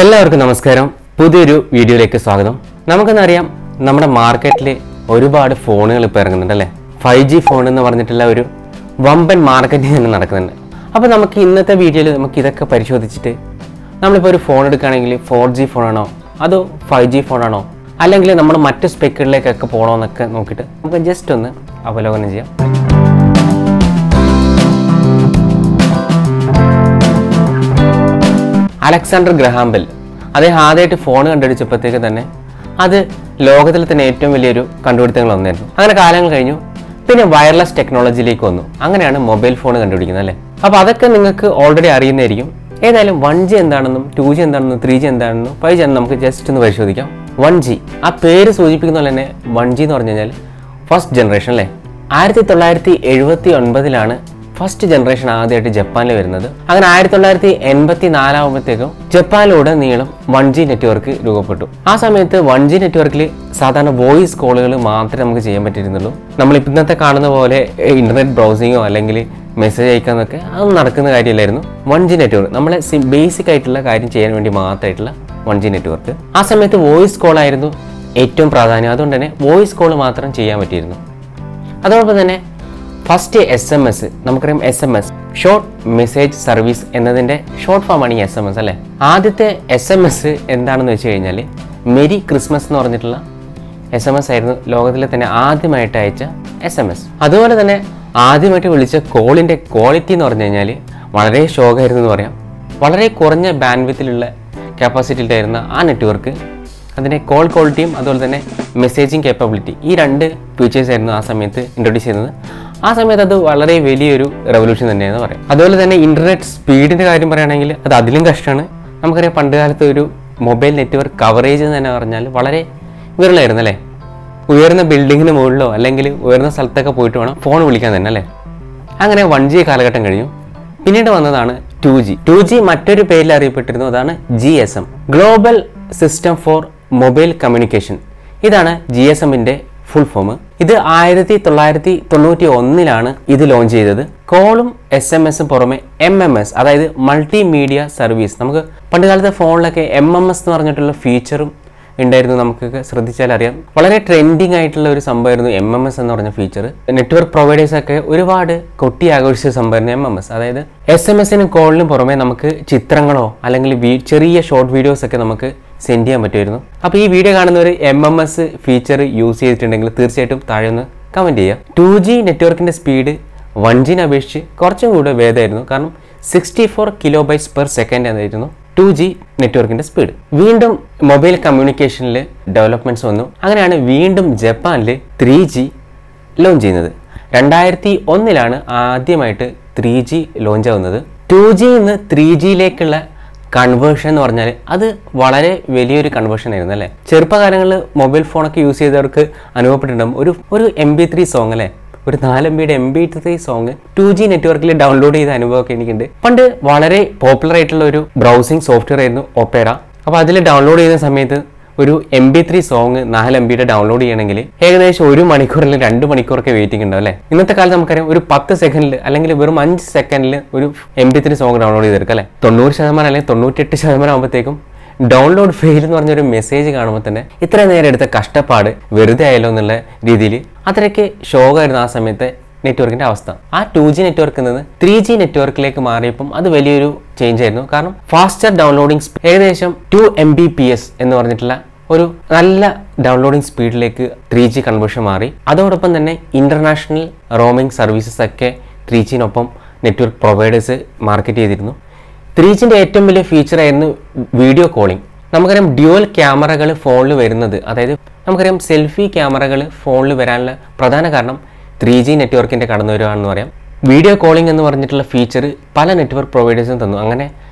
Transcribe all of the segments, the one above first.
എല്ലാവർക്കും നമസ്കാരം. പുതിയൊരു വീഡിയോയിലേക്ക് സ്വാഗതം. നമുക്കെന്നറിയാം, നമ്മുടെ മാർക്കറ്റിൽ ഒരുപാട് ഫോണുകൾ ഇപ്പോൾ ഇറങ്ങുന്നുണ്ട് അല്ലേ. 5G ഫോൺ എന്ന് പറഞ്ഞിട്ടുള്ള ഒരു വമ്പൻ മാർക്കറ്റിംഗ് തന്നെ നടക്കുന്നുണ്ട്. അപ്പോൾ നമുക്ക് ഇന്നത്തെ വീഡിയോയിൽ നമുക്ക് ഇതൊക്കെ പരിശോധിച്ചിട്ട് നമ്മളിപ്പോൾ ഒരു ഫോൺ എടുക്കുകയാണെങ്കിൽ 4G ഫോണാണോ അതോ 5G ഫോണാണോ, അല്ലെങ്കിൽ നമ്മൾ മറ്റ് സ്പെക്കുകളിലേക്കൊക്കെ പോകണമെന്നൊക്കെ നോക്കിയിട്ട് നമുക്ക് ജസ്റ്റ് ഒന്ന് അവലോകനം ചെയ്യാം. അലക്സാണ്ടർ ഗ്രഹാം ബെൽ അദ്ദേഹം ആദ്യമായിട്ട് ഫോൺ കണ്ടുപിടിച്ചപ്പോഴത്തേക്ക് തന്നെ അത് ലോകത്തിൽ തന്നെ ഏറ്റവും വലിയൊരു കണ്ടുപിടുത്തങ്ങൾ ഒന്നായിരുന്നു. അങ്ങനെ കാലങ്ങൾ കഴിഞ്ഞു, പിന്നെ വയർലെസ് ടെക്നോളജിയിലേക്ക് വന്നു. അങ്ങനെയാണ് മൊബൈൽ ഫോൺ കണ്ടുപിടിക്കുന്നത് അല്ലേ. അപ്പോൾ അതൊക്കെ നിങ്ങൾക്ക് ഓൾറെഡി അറിയുന്നതായിരിക്കും. ഏതായാലും 1G എന്താണെന്നും 2G എന്താണെന്നും 3G എന്താണെന്നും 5G ആണെന്നും നമുക്ക് ജസ്റ്റ് ഒന്ന് പരിശോധിക്കാം. 1G ആ പേര് സൂചിപ്പിക്കുന്ന പോലെ തന്നെ 1G എന്ന് പറഞ്ഞു കഴിഞ്ഞാൽ ഫസ്റ്റ് ജനറേഷൻ അല്ലേ. 1979 ഫസ്റ്റ് ജനറേഷൻ ആദ്യമായിട്ട് ജപ്പാനിൽ വരുന്നത്. അങ്ങനെ 1984 ആകുമ്പോഴത്തേക്കും ജപ്പാനിലുടനീളം 1G നെറ്റ്വർക്ക് രൂപപ്പെട്ടു. ആ സമയത്ത് 1G നെറ്റ്വർക്കിൽ സാധാരണ വോയിസ് കോളുകൾ മാത്രമേ നമുക്ക് ചെയ്യാൻ പറ്റിയിരുന്നുള്ളൂ. നമ്മൾ ഇന്നത്തെ കാണുന്ന പോലെ ഇന്റർനെറ്റ് ബ്രൗസിങ്ങോ അല്ലെങ്കിൽ മെസ്സേജ് അയക്കാന്നൊക്കെ അതൊന്നും നടക്കുന്ന കാര്യമില്ലായിരുന്നു. 1G നെറ്റ്വർക്ക് നമ്മളെ ബേസിക് ആയിട്ടുള്ള കാര്യം ചെയ്യാൻ വേണ്ടി മാത്രമായിട്ടുള്ള 1G നെറ്റ്വർക്ക്. ആ സമയത്ത് വോയിസ് കോൾ ആയിരുന്നു ഏറ്റവും പ്രാധാന്യം. അതുകൊണ്ട് തന്നെ വോയിസ് കോൾ മാത്രം ചെയ്യാൻ പറ്റിയിരുന്നു. അതോടൊപ്പം തന്നെ ഫസ്റ്റ് SMS, നമുക്കറിയാം SMS ഷോർട്ട് മെസ്സേജ് സർവീസ് എന്നതിൻ്റെ ഷോർട്ട് ഫോമാണ് ഈ SMS അല്ലേ. ആദ്യത്തെ SMS എന്താണെന്ന് വെച്ച് കഴിഞ്ഞാൽ മെരി ക്രിസ്മസ് എന്ന് പറഞ്ഞിട്ടുള്ള SMS ആയിരുന്നു ലോകത്തിലെ തന്നെ ആദ്യമായിട്ട് അയച്ച SMS. അതുപോലെ തന്നെ ആദ്യമായിട്ട് വിളിച്ച കോളിൻ്റെ ക്വാളിറ്റി എന്ന് പറഞ്ഞു കഴിഞ്ഞാൽ വളരെ ഷോക്കായിരുന്നു എന്ന് പറയാം. വളരെ കുറഞ്ഞ ബാൻഡ്വിത്തിലുള്ള കപ്പാസിറ്റിയിലായിരുന്ന ആ നെറ്റ്വർക്ക് അതിൻ്റെ കോൾ ക്വാളിറ്റിയും അതുപോലെ തന്നെ മെസ്സേജിങ് കേപ്പബിലിറ്റി, ഈ രണ്ട് ഫീച്ചേഴ്സ് ആയിരുന്നു ആ സമയത്ത് ഇൻട്രൊഡ്യൂസ് ചെയ്യുന്നത്. ആ സമയത്ത് അത് വളരെ വലിയൊരു റെവല്യൂഷൻ തന്നെയാണെന്ന് പറയാം. അതുപോലെ തന്നെ ഇൻ്റർനെറ്റ് സ്പീഡിൻ്റെ കാര്യം പറയുകയാണെങ്കിൽ അത് അതിലും കഷ്ടമാണ്. നമുക്കറിയാം, പണ്ട് കാലത്ത് ഒരു മൊബൈൽ നെറ്റ്വർക്ക് കവറേജ് എന്ന് തന്നെ പറഞ്ഞാൽ വളരെ വിരളായിരുന്നു അല്ലേ. ഉയർന്ന ബിൽഡിങ്ങിന് മുകളിലോ അല്ലെങ്കിൽ ഉയർന്ന സ്ഥലത്തൊക്കെ പോയിട്ട് വേണം ഫോൺ വിളിക്കാൻ തന്നെ അല്ലേ. അങ്ങനെ 1G കാലഘട്ടം കഴിഞ്ഞു. പിന്നീട് വന്നതാണ് 2G മറ്റൊരു പേരിൽ അറിയപ്പെട്ടിരുന്നു. അതാണ് GSM, global system for mobile communication. ഇതാണ് GSMന്റെ ഫുൾ ഫോം. ഇത് 1991 ഇത് ലോഞ്ച് ചെയ്തത്. കോളും SMS പുറമെ MMS, അതായത് മൾട്ടിമീഡിയ സർവീസ്. നമുക്ക് പണ്ട് കാലത്തെ ഫോണിലൊക്കെ MMS എന്ന് പറഞ്ഞിട്ടുള്ള ഫീച്ചറും ഉണ്ടായിരുന്നു. നമുക്കൊക്കെ ശ്രദ്ധിച്ചാൽ അറിയാം, വളരെ ട്രെൻഡിങ് ആയിട്ടുള്ള ഒരു സംഭവമായിരുന്നു MMS എന്ന് പറഞ്ഞ ഫീച്ചർ. നെറ്റ്വർക്ക് പ്രൊവൈഡേഴ്സൊക്കെ ഒരുപാട് കൊട്ടി ആഘോഷിച്ച സംഭവമായിരുന്നു MMS. അതായത് SMS-നും കോളിനും പുറമെ നമുക്ക് ചിത്രങ്ങളോ അല്ലെങ്കിൽ ചെറിയ ഷോർട്ട് വീഡിയോസ് ഒക്കെ നമുക്ക് സെൻഡ് ചെയ്യാൻ പറ്റുമായിരുന്നു. അപ്പോൾ ഈ വീഡിയോ കാണുന്നവർ MMS ഫീച്ചർ യൂസ് ചെയ്തിട്ടുണ്ടെങ്കിൽ തീർച്ചയായിട്ടും താഴെ ഒന്ന് കമൻറ്റ് ചെയ്യുക. 2G നെറ്റ്വർക്കിൻ്റെ സ്പീഡ് 1G-നെ അപേക്ഷിച്ച് കുറച്ചും കൂടെ വേഗമായിരുന്നു. കാരണം 64 kbps എന്നായിരുന്നു 2G നെറ്റ്വർക്കിൻ്റെ സ്പീഡ്. വീണ്ടും മൊബൈൽ കമ്മ്യൂണിക്കേഷനിൽ ഡെവലപ്മെൻറ്റ്സ് വന്നു. അങ്ങനെയാണ് വീണ്ടും ജപ്പാനിൽ 3G ലോഞ്ച് ചെയ്യുന്നത്. 2001 ആദ്യമായിട്ട് 3G ലോഞ്ച് ആവുന്നത്. 2G-ൽ നിന്ന് 3G-യിലേക്കുള്ള കൺവേർഷൻ എന്ന് പറഞ്ഞാൽ അത് വളരെ വലിയൊരു കൺവേർഷൻ ആയിരുന്നു അല്ലേ. ചെറുപ്പകാലങ്ങളിൽ മൊബൈൽ ഫോണൊക്കെ യൂസ് ചെയ്തവർക്ക് അനുഭവപ്പെട്ടിട്ടുണ്ടാകും ഒരു MP3 സോങ് അല്ലേ, ഒരു 4 MB MP3 സോങ് 2G നെറ്റ്വർക്കിൽ ഡൗൺലോഡ് ചെയ്ത അനുഭവമൊക്കെ എനിക്കുണ്ട്. പണ്ട് വളരെ പോപ്പുലർ ആയിട്ടുള്ള ഒരു ബ്രൗസിംഗ് സോഫ്റ്റ്വെയർ ആയിരുന്നു ഒപ്പേറ. അപ്പോൾ അതിൽ ഡൗൺലോഡ് ചെയ്യുന്ന സമയത്ത് ഒരു MP3 സോങ് 4 MB ഡൗൺലോഡ് ചെയ്യണമെങ്കിൽ ഏകദേശം 1 മണിക്കൂർ അല്ലെങ്കിൽ 2 മണിക്കൂറൊക്കെ വെയിറ്റിംഗ് ഉണ്ടാവും അല്ലേ. ഇന്നത്തെ കാലത്ത് നമുക്കറിയാം, ഒരു 10 സെക്കൻഡിൽ അല്ലെങ്കിൽ വെറും 5 സെക്കൻഡിൽ ഒരു MP3 സോങ് ഡൗൺലോഡ് ചെയ്തെടുക്കാം അല്ലേ. 90% അല്ലെങ്കിൽ 98% ആകുമ്പോഴത്തേക്കും ഡൗൺലോഡ് ഫെയിൽ എന്ന് പറഞ്ഞൊരു മെസ്സേജ് കാണുമ്പോൾ തന്നെ ഇത്ര നേരം എടുത്ത കഷ്ടപ്പാട് വെറുതെ ആയല്ലോ എന്നുള്ള രീതിയിൽ അത്രയ്ക്ക് ഷോക്കായിരുന്നു ആ സമയത്തെ നെറ്റ്വർക്കിൻ്റെ അവസ്ഥ. ആ 2G നെറ്റ്വർക്കിൽ നിന്ന് 3G നെറ്റ്വർക്കിലേക്ക് മാറിയപ്പം അത് വലിയൊരു ചേഞ്ച് ആയിരുന്നു. കാരണം ഫാസ്റ്റർ ഡൗൺലോഡിംഗ് സ്പീഡ്, ഏകദേശം 2 Mbps എന്ന് പറഞ്ഞിട്ടുള്ള ഒരു നല്ല ഡൗൺലോഡിംഗ് സ്പീഡിലേക്ക് 3G കൺവേർഷൻ മാറി. അതോടൊപ്പം തന്നെ ഇന്റർനാഷണൽ റോമിംഗ് സർവീസസ് ഒക്കെ 3G-നൊപ്പം നെറ്റ്വർക്ക് പ്രൊവൈഡേഴ്സ് മാർക്കറ്റ് ചെയ്തിരുന്നു. 3G-ന്റെ ഏറ്റവും വലിയ ഫീച്ചറായിരുന്നു വീഡിയോ കോളിംഗ്. നമുക്കറിയാം, ഡ്യുവൽ ക്യാമറകൾ ഫോണിൽ വരുന്നത്, അതായത് നമുക്കറിയാം സെൽഫി ക്യാമറകൾ ഫോണിൽ വരാനുള്ള പ്രധാന കാരണം 3G നെറ്റ്വർക്കിൻ്റെ കടന്നുവരുവാണെന്ന് പറയാം. വീഡിയോ കോളിംഗ് എന്ന് പറഞ്ഞിട്ടുള്ള ഫീച്ചർ പല നെറ്റ്വർക്ക് പ്രൊവൈഡേഴ്സും തന്നു. അങ്ങനെ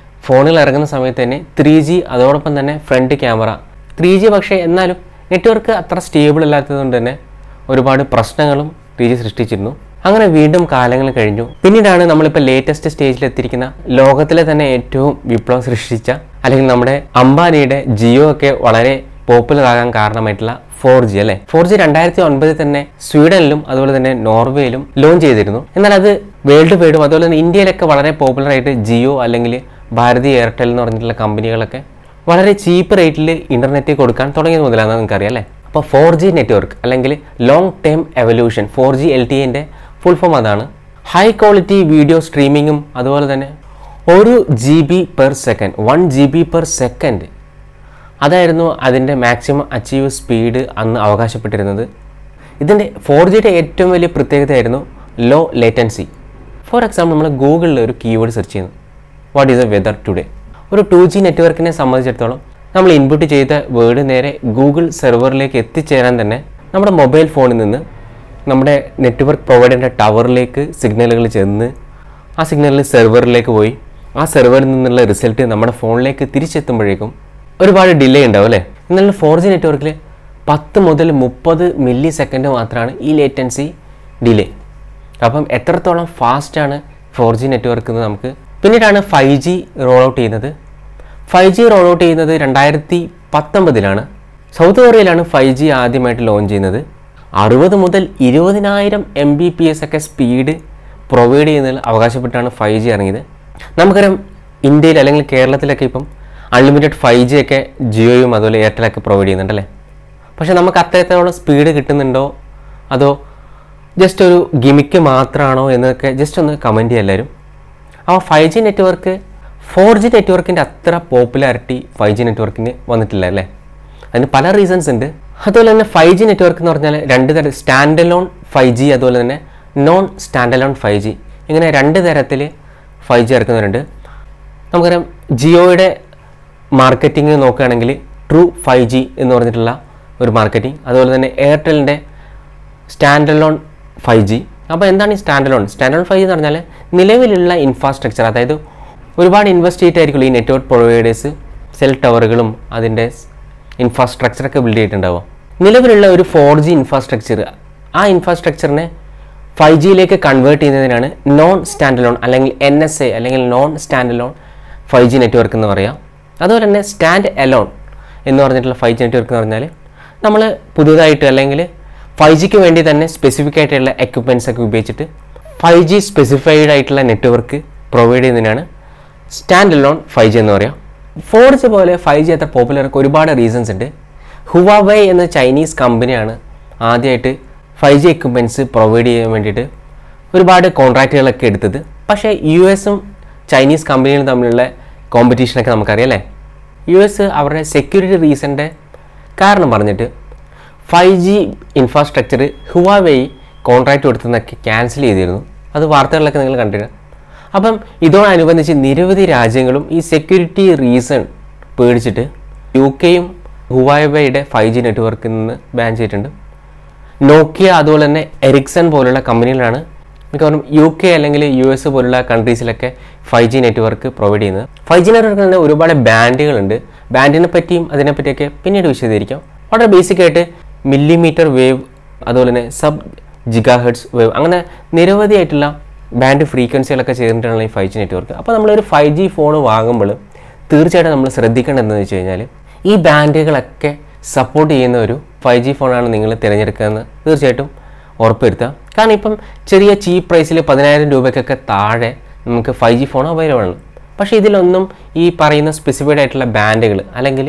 ഫോണിൽ ഇറങ്ങുന്ന സമയത്ത് തന്നെ 3G അതോടൊപ്പം തന്നെ ഫ്രണ്ട് ക്യാമറ 3G, പക്ഷേ എന്നാലും നെറ്റ്വർക്ക് അത്ര സ്റ്റേബിൾ അല്ലാത്തതുകൊണ്ട് തന്നെ ഒരുപാട് പ്രശ്നങ്ങളും 3G സൃഷ്ടിച്ചിരുന്നു. അങ്ങനെ വീണ്ടും കാലങ്ങൾ കഴിഞ്ഞു. പിന്നീടാണ് നമ്മളിപ്പോൾ ലേറ്റസ്റ്റ് സ്റ്റേജിൽ എത്തിയിരിക്കുന്ന ലോകത്തിലെ തന്നെ ഏറ്റവും വിപ്ലവം സൃഷ്ടിച്ച, അല്ലെങ്കിൽ നമ്മുടെ അംബാനിയുടെ ജിയോ ഒക്കെ വളരെ പോപ്പുലർ ആകാൻ കാരണമായിട്ടുള്ള 4G അല്ലേ. 4G 2009 തന്നെ സ്വീഡനിലും അതുപോലെ തന്നെ നോർവേയിലും ലോഞ്ച് ചെയ്തിരുന്നു. എന്നാൽ അത് വേൾഡ് വൈഡും അതുപോലെ തന്നെ ഇന്ത്യയിലൊക്കെ വളരെ പോപ്പുലർ ആയിട്ട് ജിയോ അല്ലെങ്കിൽ ഭാരതി എയർടെൽ എന്ന് പറഞ്ഞിട്ടുള്ള കമ്പനികളൊക്കെ വളരെ ചീപ്പ് റേറ്റിൽ ഇൻ്റർനെറ്റ് കൊടുക്കാൻ തുടങ്ങിയത് മുതലാണെന്ന് നിങ്ങൾക്കറിയാം അല്ലേ. അപ്പോൾ 4G നെറ്റ്വർക്ക് അല്ലെങ്കിൽ long term evolution 4G LTE full form അതാണ്. ഹൈ ക്വാളിറ്റി വീഡിയോ സ്ട്രീമിങ്ങും അതുപോലെ തന്നെ 1 GB per second 1 GB per second അതായിരുന്നു അതിൻ്റെ മാക്സിമം അച്ചീവ് സ്പീഡ് അന്ന് അവകാശപ്പെട്ടിരുന്നത്. ഇതിൻ്റെ 4Gയുടെ ഏറ്റവും വലിയ പ്രത്യേകതയായിരുന്നു ലോ ലേറ്റൻസി. ഫോർ എക്സാമ്പിൾ നമ്മൾ ഗൂഗിളിൽ ഒരു കീവേഡ് സെർച്ച് ചെയ്യുന്നു, what is the weather today. ഒരു 2G നെറ്റ്വർക്കിനെ സംബന്ധിച്ചിടത്തോളം നമ്മൾ ഇൻപുട്ട് ചെയ്ത വേർഡ് നേരെ ഗൂഗിൾ സെർവറിലേക്ക് എത്തിച്ചേരാൻ തന്നെ നമ്മുടെ മൊബൈൽ ഫോണിൽ നിന്ന് നമ്മുടെ നെറ്റ്വർക്ക് പ്രൊവൈഡറിൻ്റെ ടവറിലേക്ക് സിഗ്നലുകൾ ചെന്ന് ആ സിഗ്നലിൽ സെർവറിലേക്ക് പോയി ആ സെർവറിൽ നിന്നുള്ള റിസൾട്ട് നമ്മുടെ ഫോണിലേക്ക് തിരിച്ചെത്തുമ്പോഴേക്കും ഒരുപാട് ഡിലേ ഉണ്ടാവും അല്ലേ. എന്നാൽ 4G നെറ്റ്വർക്കിൽ 10 മുതൽ 30 മില്ലി സെക്കൻഡ് മാത്രമാണ് ഈ ലേറ്റൻസി ഡിലേ. അപ്പം എത്രത്തോളം ഫാസ്റ്റാണ് 4G നെറ്റ്വർക്ക് എന്ന് നമുക്ക്. പിന്നീടാണ് 5G റോൾ ഔട്ട് ചെയ്യുന്നത്. 5G റോൾ ഔട്ട് ചെയ്യുന്നത് 2019 സൗത്ത് കൊറിയയിലാണ് 5G ആദ്യമായിട്ട് ലോഞ്ച് ചെയ്യുന്നത്. 60 മുതൽ 20,000 Mbps ഒക്കെ സ്പീഡ് പ്രൊവൈഡ് ചെയ്യുന്നതിൽ അവകാശപ്പെട്ടാണ് 5G ഇറങ്ങിയത്. നമുക്കറിയാം ഇന്ത്യയിൽ അല്ലെങ്കിൽ കേരളത്തിലൊക്കെ ഇപ്പം അൺലിമിറ്റഡ് 5G ഒക്കെ ജിയോയും അതുപോലെ എയർടെലൊക്കെ പ്രൊവൈഡ് ചെയ്യുന്നുണ്ടല്ലേ. പക്ഷേ നമുക്ക് അത്രത്തോളം സ്പീഡ് കിട്ടുന്നുണ്ടോ അതോ ജസ്റ്റ് ഒരു ഗിമിക്ക് മാത്രമാണോ എന്നൊക്കെ ജസ്റ്റ് ഒന്ന് കമൻറ്റ് ചെയ്യുക എല്ലാവരും. അപ്പോൾ 5G നെറ്റ്വർക്ക് 4G നെറ്റ്വർക്കിൻ്റെ അത്ര പോപ്പുലാരിറ്റി 5G നെറ്റ്വർക്കിന് വന്നിട്ടില്ല അല്ലേ. അതിന് പല റീസൺസ് ഉണ്ട്. അതുപോലെ തന്നെ 5G നെറ്റ്വർക്ക് എന്ന് പറഞ്ഞാൽ 2 തരം, സ്റ്റാൻഡ് അലോൺ 5G അതുപോലെ തന്നെ നോൺ സ്റ്റാൻഡ് അലോൺ 5G, ഇങ്ങനെ 2 തരത്തിൽ 5G ഇറക്കുന്നവരുണ്ട്. നമുക്കറിയാം ജിയോയുടെ മാർക്കറ്റിംഗ് നോക്കുകയാണെങ്കിൽ ട്രൂ 5G എന്ന് പറഞ്ഞിട്ടുള്ള ഒരു മാർക്കറ്റിംഗ്, അതുപോലെ തന്നെ എയർടെലിൻ്റെ സ്റ്റാൻഡ് അലോൺ 5G. അപ്പോൾ എന്താണ് ഈ സ്റ്റാൻഡ് അലോൺ 5G എന്ന് പറഞ്ഞാൽ നിലവിലുള്ള ഇൻഫ്രാസ്ട്രക്ചർ, അതായത് ഒരുപാട് ഇൻവെസ്റ്റ് ചെയ്തിട്ടായിരിക്കും ഈ നെറ്റ്വർക്ക് പ്രൊവൈഡേഴ്സ് സെൽ ടവറുകളും അതിൻ്റെ ഇൻഫ്രാസ്ട്രക്ചറൊക്കെ ബിൽഡ് ചെയ്തിട്ടുണ്ടാവുക. നിലവിലുള്ള ഒരു 4G ഇൻഫ്രാസ്ട്രക്ചർ, ആ ഇൻഫ്രാസ്ട്രക്ചറിനെ 5Gയിലേക്ക് കൺവേർട്ട് ചെയ്യുന്നതിനാണ് നോൺ സ്റ്റാൻഡ് അലോൺ അല്ലെങ്കിൽ NSA അല്ലെങ്കിൽ non stand alone 5G network എന്ന് പറയാം. അതുപോലെ തന്നെ സ്റ്റാൻഡ് അലോൺ എന്ന് പറഞ്ഞിട്ടുള്ള 5G നെറ്റ്വർക്ക് എന്ന് പറഞ്ഞാൽ നമ്മൾ പുതുതായിട്ട് അല്ലെങ്കിൽ 5Gക്ക് വേണ്ടി തന്നെ സ്പെസിഫിക് ആയിട്ടുള്ള എക്യുപ്മെൻറ്റ്സ് ഒക്കെ ഉപയോഗിച്ചിട്ട് 5G സ്പെസിഫൈഡ് ആയിട്ടുള്ള നെറ്റ്വർക്ക് പ്രൊവൈഡ് ചെയ്യുന്നതിനാണ് സ്റ്റാൻഡ് അലോൺ 5G എന്ന് പറയാം. 4G പോലെ 5G അത്ര പോപ്പുലർക്ക് ഒരുപാട് റീസൺസ് ഉണ്ട്. ഹുവാവേ എന്ന ചൈനീസ് കമ്പനിയാണ് ആദ്യമായിട്ട് 5G എക്യുപ്മെൻറ്റ്സ് പ്രൊവൈഡ് ചെയ്യാൻ വേണ്ടിയിട്ട് ഒരുപാട് കോൺട്രാക്റ്റുകളൊക്കെ എടുത്തത്. പക്ഷേ US-ഉം ചൈനീസ് കമ്പനികളും തമ്മിലുള്ള കോമ്പറ്റീഷനൊക്കെ നമുക്കറിയാം അല്ലേ. US അവരുടെ സെക്യൂരിറ്റി റീസണിൻ്റെ കാരണം പറഞ്ഞിട്ട് 5G ഇൻഫ്രാസ്ട്രക്ചർ ഹുവാവേ കോൺട്രാക്റ്റ് കൊടുത്തതൊക്കെ ക്യാൻസൽ ചെയ്തിരുന്നു. അത് വാർത്തകളിലൊക്കെ നിങ്ങൾ കണ്ടിരുന്നു. അപ്പം ഇതോടനുബന്ധിച്ച് നിരവധി രാജ്യങ്ങളും ഈ സെക്യൂരിറ്റി റീസൺ പേടിച്ചിട്ട് UK-യും ഹുവാവേയുടെ 5G നെറ്റ്വർക്കിൽ നിന്ന് ബാൻ ചെയ്തിട്ടുണ്ട്. നോക്കിയ അതുപോലെ തന്നെ എറിക്സൺ പോലുള്ള കമ്പനികളാണ് മിക്കവാറും UK അല്ലെങ്കിൽ US പോലുള്ള കൺട്രീസിലൊക്കെ 5G നെറ്റ്വർക്ക് പ്രൊവൈഡ് ചെയ്യുന്നത്. 5G നെറ്റ്വർക്കിൽ തന്നെ ഒരുപാട് ബാൻഡുകളുണ്ട്. ബാൻഡിനെ പറ്റിയും അതിനെപ്പറ്റിയൊക്കെ പിന്നീട് വിശദീകരിക്കാം. വളരെ ബേസിക്കായിട്ട് മില്ലിമീറ്റർ വേവ്, അതുപോലെ തന്നെ സബ് ജിഗാഹെർട്സ് വേവ്, അങ്ങനെ നിരവധിയായിട്ടുള്ള ബാൻഡ് ഫ്രീക്വൻസികളൊക്കെ ചേർന്നിട്ടാണ് ഈ 5G നെറ്റ്വർക്ക്. അപ്പോൾ നമ്മളൊരു 5G ഫോൺ വാങ്ങുമ്പോൾ തീർച്ചയായിട്ടും നമ്മൾ ശ്രദ്ധിക്കേണ്ടതെന്ന് വെച്ച് കഴിഞ്ഞാൽ ഈ ബാൻഡുകളൊക്കെ സപ്പോർട്ട് ചെയ്യുന്ന ഒരു 5G ഫോണാണ് നിങ്ങൾ തിരഞ്ഞെടുക്കുകയെന്ന് തീർച്ചയായിട്ടും ഉറപ്പുവരുത്തുക. കാരണം ഇപ്പം ചെറിയ ചീപ്പ് പ്രൈസിൽ 10,000 രൂപയ്ക്കൊക്കെ താഴെ നമുക്ക് 5G ഫോൺ അവൈലബിൾ ആണ്. പക്ഷേ ഇതിലൊന്നും ഈ പറയുന്ന സ്പെസിഫൈഡ് ആയിട്ടുള്ള ബാൻഡുകൾ അല്ലെങ്കിൽ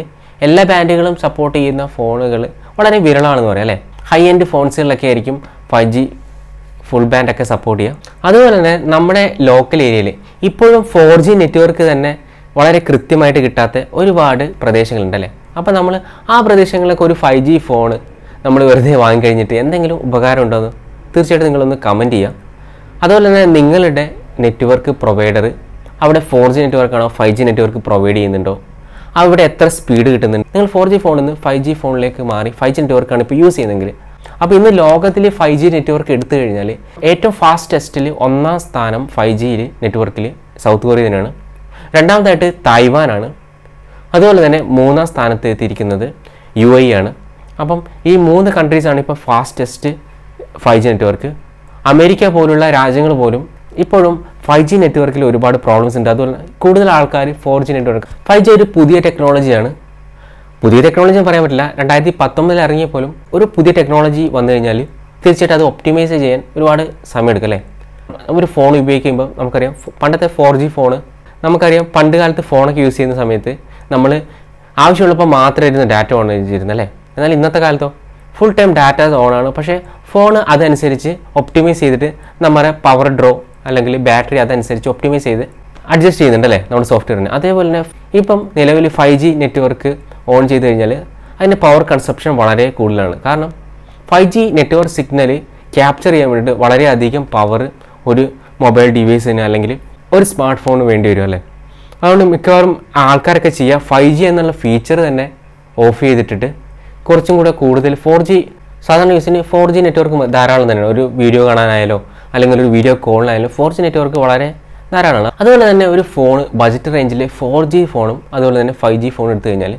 എല്ലാ ബാൻഡുകളും സപ്പോർട്ട് ചെയ്യുന്ന ഫോണുകൾ വളരെ വിരളമാണെന്ന് പറയാം അല്ലേ. ഹൈ എൻഡ് ഫോൺസുകളിലൊക്കെ ആയിരിക്കും 5G ഫുൾ ബാൻഡൊക്കെ സപ്പോർട്ട് ചെയ്യുക. അതുപോലെ തന്നെ നമ്മുടെ ലോക്കൽ ഏരിയയിൽ ഇപ്പോഴും 4G നെറ്റ്വർക്ക് തന്നെ വളരെ കൃത്യമായിട്ട് കിട്ടാത്ത ഒരുപാട് പ്രദേശങ്ങളുണ്ടല്ലേ. അപ്പോൾ നമ്മൾ ആ പ്രദേശങ്ങളിലൊക്കെ ഒരു 5G ഫോണ് നമ്മൾ വെറുതെ വാങ്ങിക്കഴിഞ്ഞിട്ട് എന്തെങ്കിലും ഉപകാരം ഉണ്ടോയെന്ന് തീർച്ചയായിട്ടും നിങ്ങളൊന്ന് കമൻറ്റ് ചെയ്യുക. അതുപോലെ തന്നെ നിങ്ങളുടെ നെറ്റ്വർക്ക് പ്രൊവൈഡർ അവിടെ 4G നെറ്റ്വർക്കാണോ 5G നെറ്റ്വർക്ക് പ്രൊവൈഡ് ചെയ്യുന്നുണ്ടോ, അവിടെ എത്ര സ്പീഡ് കിട്ടുന്നുണ്ട്. നിങ്ങൾ 4G ഫോണിൽ നിന്ന് 5G ഫോണിലേക്ക് മാറി 5G നെറ്റ്വർക്കാണ് ഇപ്പോൾ യൂസ് ചെയ്യുന്നതെങ്കിൽ, അപ്പോൾ ഇന്ന് ലോകത്തിൽ 5G നെറ്റ്വർക്ക് എടുത്തു കഴിഞ്ഞാൽ ഏറ്റവും ഫാസ്റ്റസ്റ്റിൽ 1ാം സ്ഥാനം 5G നെറ്റ്വർക്കിൽ സൗത്ത് കൊറിയ തന്നെയാണ്. രണ്ടാമതായിട്ട് തായ്വാനാണ്. അതുപോലെ തന്നെ 3ാം സ്ഥാനത്ത് എത്തിയിരിക്കുന്നത് UAE ആണ്. അപ്പം ഈ 3 കൺട്രീസാണ് ഇപ്പോൾ ഫാസ്റ്റസ്റ്റ് 5G നെറ്റ്വർക്ക്. അമേരിക്ക പോലുള്ള രാജ്യങ്ങൾ പോലും ഇപ്പോഴും 5G നെറ്റ്വർക്കിൽ ഒരുപാട് പ്രോബ്ലംസ് ഉണ്ട്. അതുപോലെ കൂടുതൽ ആൾക്കാർ 4G നെറ്റ്വർക്ക്. 5G ഒരു പുതിയ ടെക്നോളജിയാണ്. പുതിയ ടെക്നോളജി എന്ന് പറയാൻ പറ്റില്ല. 2019 ഇറങ്ങിയപ്പോലും ഒരു പുതിയ ടെക്നോളജി വന്നു കഴിഞ്ഞാൽ തീർച്ചയായിട്ടും അത് ഒപ്റ്റിമൈസ് ചെയ്യാൻ ഒരുപാട് സമയം എടുക്കും അല്ലേ. ഒരു ഫോൺ ഉപയോഗിക്കുമ്പോൾ നമുക്കറിയാം പണ്ടത്തെ 4G ഫോണ് നമുക്കറിയാം പണ്ട് കാലത്ത് ഫോണൊക്കെ യൂസ് ചെയ്യുന്ന സമയത്ത് നമ്മൾ ആവശ്യമുള്ളപ്പോൾ മാത്രമായിരുന്നു ഡാറ്റ ഓൺ ചെയ്തിരുന്നത് അല്ലേ. എന്നാൽ ഇന്നത്തെ കാലത്തോ ഫുൾ ടൈം ഡാറ്റ ഓണാണ്. പക്ഷേ ഫോൺ അതനുസരിച്ച് ഒപ്റ്റിമൈസ് ചെയ്തിട്ട് നമ്മുടെ പവർ ഡ്രോ അല്ലെങ്കിൽ ബാറ്ററി അതനുസരിച്ച് ഒപ്റ്റിമൈസ് ചെയ്ത് അഡ്ജസ്റ്റ് ചെയ്യുന്നുണ്ടല്ലേ നമ്മുടെ സോഫ്റ്റ്വെയറിന്. അതേപോലെ തന്നെ ഇപ്പം നിലവിൽ 5G നെറ്റ്വർക്ക് ഓൺ ചെയ്ത് കഴിഞ്ഞാൽ അതിൻ്റെ പവർ കൺസപ്ഷൻ വളരെ കൂടുതലാണ്. കാരണം 5G നെറ്റ്വർക്ക് സിഗ്നൽ ക്യാപ്ചർ ചെയ്യാൻ വേണ്ടിയിട്ട് വളരെയധികം പവർ ഒരു മൊബൈൽ ഡിവൈസിന് അല്ലെങ്കിൽ ഒരു സ്മാർട്ട് ഫോണിന് വേണ്ടി വരും അല്ലേ. അതുകൊണ്ട് മിക്കവാറും ആൾക്കാരൊക്കെ ചെയ്യുക 5G എന്നുള്ള ഫീച്ചർ തന്നെ ഓഫ് ചെയ്തിട്ടിട്ട് കുറച്ചും കൂടെ കൂടുതൽ 4G സാധാരണ യൂസിന് 4G നെറ്റ്വർക്ക് ധാരാളം തന്നെയാണ്. ഒരു വീഡിയോ കാണാനായാലോ അല്ലെങ്കിൽ ഒരു വീഡിയോ കോളിനായാലും 4G നെറ്റ്വർക്ക് വളരെ ധാരാളമാണ്. അതുപോലെ തന്നെ ഒരു ഫോൺ ബജറ്റ് റേഞ്ചിൽ 4G ഫോണും അതുപോലെ തന്നെ 5G ഫോൺ എടുത്തു കഴിഞ്ഞാൽ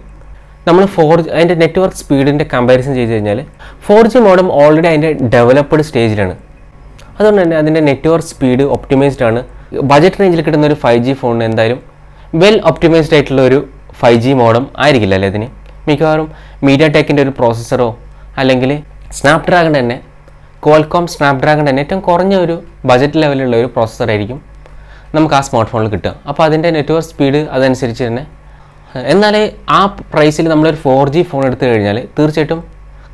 നമ്മൾ 4G അതിൻ്റെ നെറ്റ്വർക്ക് സ്പീഡിൻ്റെ കമ്പാരിസൺ ചെയ്ത് കഴിഞ്ഞാൽ 4G മോഡം ഓൾറെഡി അതിൻ്റെ ഡെവലപ്ഡ് സ്റ്റേജിലാണ്. അതുകൊണ്ട് തന്നെ അതിൻ്റെ നെറ്റ്വർക്ക് സ്പീഡ് ഒപ്റ്റിമൈസ്ഡ് ആണ്. ബജറ്റ് റേഞ്ചിൽ കിട്ടുന്ന ഒരു 5G ഫോണിന് എന്തായാലും വെൽ ഒപ്റ്റിമൈസ്ഡ് ആയിട്ടുള്ള ഒരു 5G മോഡം ആയിരിക്കില്ല അല്ലേ ഇതിന്. മിക്കവാറും മീഡിയ ടെക്കിൻ്റെ ഒരു പ്രോസസ്സറോ അല്ലെങ്കിൽ സ്നാപ്ഡ്രാഗൺ തന്നെ ക്വാൾകോം സ്നാപ്ഡ്രാഗൺ തന്നെ ഏറ്റവും കുറഞ്ഞ ഒരു ബജറ്റ് ലെവലുള്ള ഒരു പ്രോസസ്സറായിരിക്കും നമുക്ക് ആ സ്മാർട്ട് ഫോണിൽ കിട്ടുക. അപ്പോൾ അതിൻ്റെ നെറ്റ്വർക്ക് സ്പീഡ് അതനുസരിച്ച് തന്നെ. എന്നാൽ ആ പ്രൈസിൽ നമ്മളൊരു 4G ഫോൺ എടുത്തു കഴിഞ്ഞാൽ തീർച്ചയായിട്ടും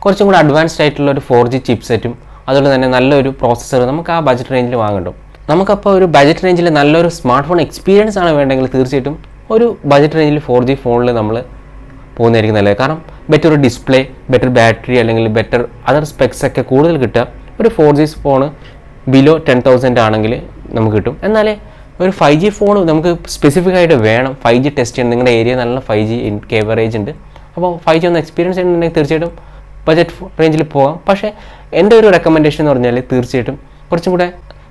കുറച്ചും കൂടി അഡ്വാൻസ്ഡ് ആയിട്ടുള്ള ഒരു 4G ചിപ്സെറ്റും അതുപോലെ തന്നെ നല്ലൊരു പ്രോസസ്സർ നമുക്ക് ആ ബജറ്റ് റേഞ്ചിൽ വാങ്ങുന്നുണ്ട്. നമുക്കപ്പോൾ ഒരു ബജറ്റ് റേഞ്ചിൽ നല്ലൊരു സ്മാർട്ട് ഫോൺ എക്സ്പീരിയൻസ് ആണ് വേണ്ടെങ്കിൽ തീർച്ചയായിട്ടും ഒരു ബജറ്റ് റേഞ്ചിൽ 4G ഫോണിൽ നമ്മൾ പോകുന്നതായിരിക്കും നല്ലത്. കാരണം ബെറ്റർ ഡിസ്പ്ലേ, ബെറ്റർ ബാറ്ററി അല്ലെങ്കിൽ ബെറ്റർ അതർ സ്പെക്സ് ഒക്കെ കൂടുതൽ കിട്ടുക ഒരു 4G ഫോൺ ബിലോ 10,000 ആണെങ്കിൽ നമുക്ക് കിട്ടും. എന്നാലേ ഒരു 5G ഫോൺ നമുക്ക് സ്പെസിഫിക് ആയിട്ട് വേണം 5G ടെസ്റ്റ് ചെയ്യാൻ. നിങ്ങളുടെ ഏരിയ നല്ല 5G കവറേജ് ഉണ്ട്. അപ്പോൾ 5G ഒന്ന് എക്സ്പീരിയൻസ് ചെയ്യുന്നുണ്ടെങ്കിൽ തീർച്ചയായിട്ടും ബജറ്റ് റേഞ്ചിൽ പോകാം. പക്ഷേ എൻ്റെ ഒരു റെക്കമെൻഡേഷൻ എന്ന് പറഞ്ഞാൽ തീർച്ചയായിട്ടും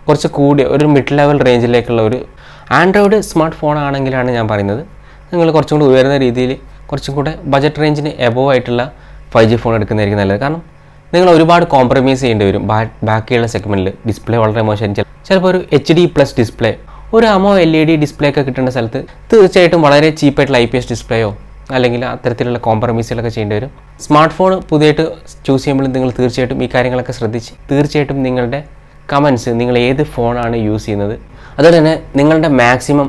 കുറച്ച് കൂടിയ ഒരു മിഡ് ലെവൽ റേഞ്ചിലേക്കുള്ള ഒരു ആൻഡ്രോയിഡ് സ്മാർട്ട് ഫോൺ ആണെങ്കിലാണ് ഞാൻ പറയുന്നത് നിങ്ങൾ കുറച്ചും കൂടി ഉയർന്ന രീതിയിൽ കുറച്ചും കൂടെ ബജറ്റ് റേഞ്ചിന് എബോവ് ആയിട്ടുള്ള 5G ഫോൺ എടുക്കുന്നതായിരിക്കും നല്ലത്. കാരണം നിങ്ങൾ ഒരുപാട് കോംപ്രമൈസ് ചെയ്യേണ്ടി വരും ബാക്കിയുള്ള സെഗ്മെൻറ്റിൽ. ഡിസ്പ്ലേ വളരെ മോശം, ചിലപ്പോൾ ഒരു HD+ ഡിസ്പ്ലേ, ഒരു AMOLED ഡിസ്പ്ലേ ഒക്കെ കിട്ടേണ്ട സ്ഥലത്ത് തീർച്ചയായിട്ടും വളരെ ചീപ്പായിട്ടുള്ള IPS ഡിസ്പ്ലേയോ അല്ലെങ്കിൽ അത്തരത്തിലുള്ള കോംപ്രമൈസുകളൊക്കെ ചെയ്യേണ്ടി വരും. സ്മാർട്ട് ഫോൺ പുതിയതായിട്ട് ചൂസ് ചെയ്യുമ്പോൾ നിങ്ങൾ തീർച്ചയായിട്ടും ഈ കാര്യങ്ങളൊക്കെ ശ്രദ്ധിച്ച് തീർച്ചയായിട്ടും നിങ്ങളുടെ കമൻസ് നിങ്ങൾ ഏത് ഫോണാണ് യൂസ് ചെയ്യുന്നത്, അതുപോലെ തന്നെ നിങ്ങളുടെ മാക്സിമം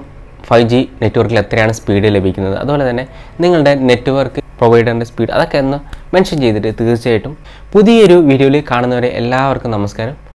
5G നെറ്റ്വർക്കിൽ എത്രയാണ് സ്പീഡ് ലഭിക്കുന്നത്, അതുപോലെ തന്നെ നിങ്ങളുടെ നെറ്റ്വർക്ക് പ്രൊവൈഡറിൻ്റെ സ്പീഡ് അതൊക്കെ ഒന്ന് മെൻഷൻ ചെയ്തിട്ട് തീർച്ചയായിട്ടും പുതിയൊരു വീഡിയോയിൽ കാണുന്നവരെ എല്ലാവർക്കും നമസ്കാരം.